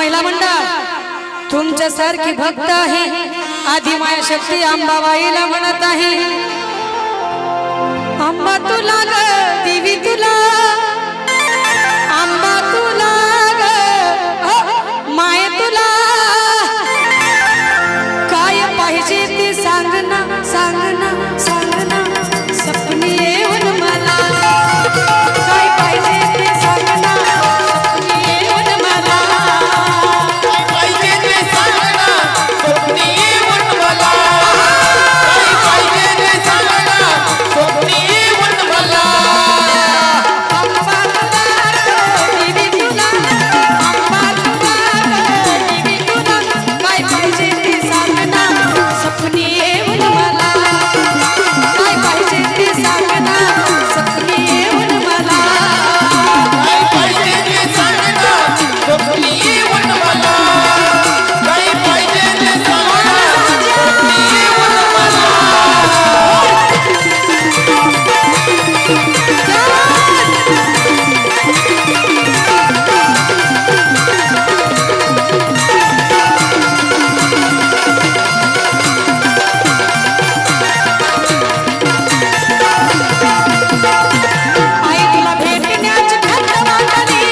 महिला मंडळ तुमच्यासारखी भक्त आहे आधी माया शक्ती अंबाबाईला म्हणत आहे अंबा तुला ग देवी तुला अंबा तुला ग माय तुला काय पाहिजे ते सांग ना सांग ना सांग ना सपनी येऊन मला काय पाहिजे ते सांग ना सपनी येऊन मला काय पाहिजे ते सांग ना सपनी येऊन मला काय पाहिजे ते सांग ना सपनी येऊन मला अंबा तुला देवी तुला अंबा तुला देवी तुला काय पाहिजे ते सांग ना सपनी येऊन मला काय पाहिजे ते सांग ना सपनी येऊन मला काय पाहिजे ते सांग ना सपनी येऊन मला काय पाहिजे ते सांग ना सपनी येऊन मला आई तुला भेटण्याची खंत वाटली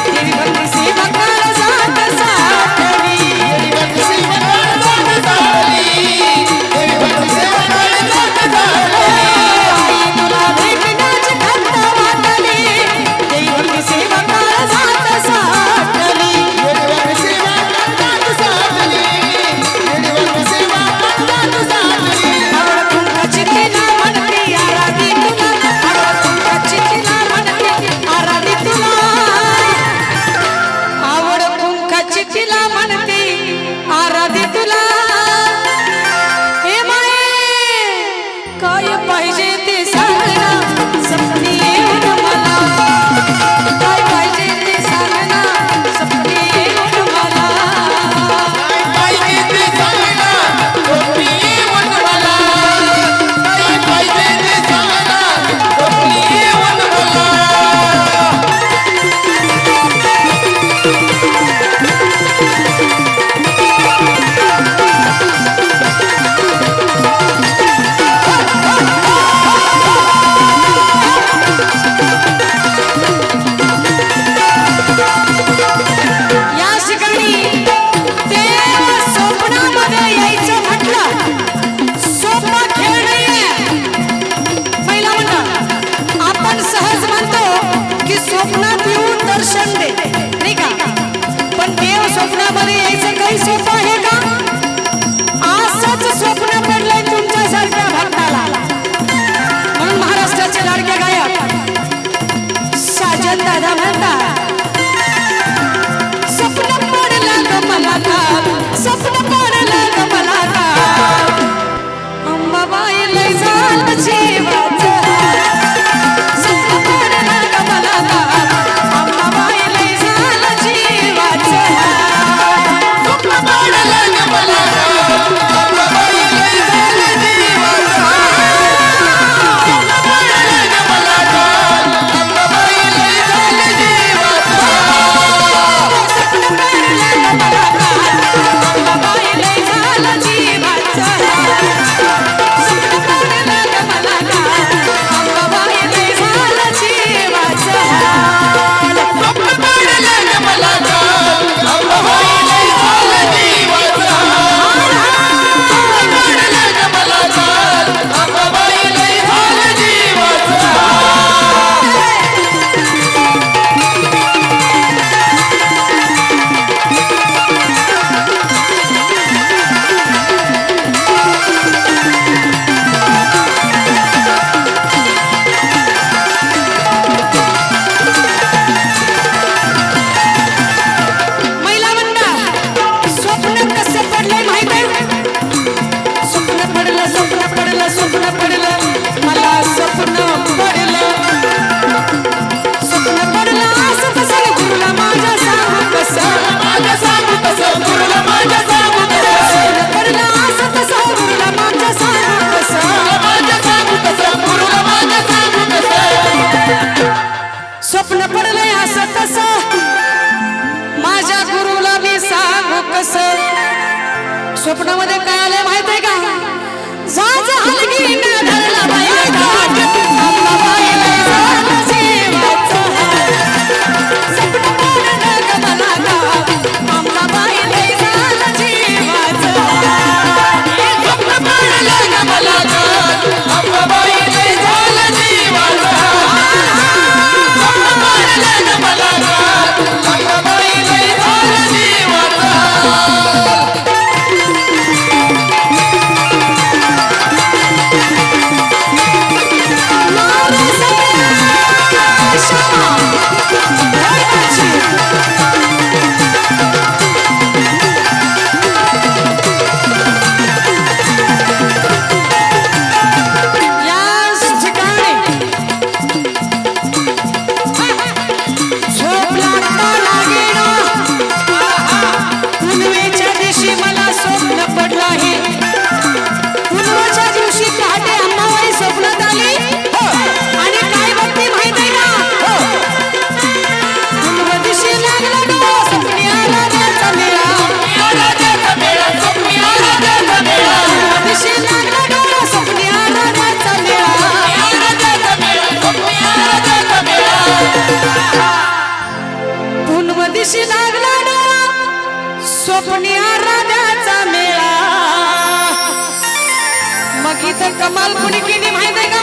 देवी भक्ती सेवा कर जात साठली देवी भक्ती सेवा कर जात झाली देवी भक्ती सेवा कर जात झाली आई तुला भेटण्याची खंत वाटली देवी भक्ती सेवा कर जात साठली देवी भक्ती सेवा कर जात झाली देवी भक्ती सेवा कर जात झाली आवड कुंकाची तिला म्हणते आराधी तुला आवड कुंकाची तिला म्हणते आराधी तुला आवड कुंकाची तिला म्हणते आराधी तुला हे माये काय पाहिजे ते सांग ना सपनी येऊन मला काय पाहिजे ते सांग ना सपनी येऊन मला काय पाहिजे ते सांग ना सपनी येऊन मला काय पाहिजे ते सांग ना सपनी येऊन मला या ठिकाणी देव स्वप्नामध्ये यायचं म्हटलं सोपा खेळ नाहीये पहिला म्हणलं आपण सहज म्हणतो की स्वप्नात येऊन दर्शन दे नाही का पण देव स्वप्नामध्ये यायचं काही सोपं आहे का असंच स्वप्न पडलंय तुमच्यासारख्या भक्ताला म्हणून महाराष्ट्राचे लाडके गायक साजन दादा म्हणतात स्वप्न पडलं ग मला काल स्वप्न पडलं ग मला काल अंबाबाई लय झालं जीवाचं स्वप्न पडलं ग मला काल अंबाबाई लय झालं जीवाचं स्वप्न पडलं बस स्वप्नामध्ये काय आलंय माहित आहे का जाज हलगी न धरला बाया घाट अंबाबाई लय झालं जीवाचं स्वप्न पडलं ग मला घाट अंबाबाई लय झालं जीवाचं स्वप्न पडलं ग मला घाट अंबाबाई लय झालं जीवाचं स्वप्न पडलं ग मला घाट अंबाबाई लय झालं जीवाचं दिशी लागला डोळा स्वप्नी राधाचा मेळा मग इथं कमाल कुणी केली माहित आहे का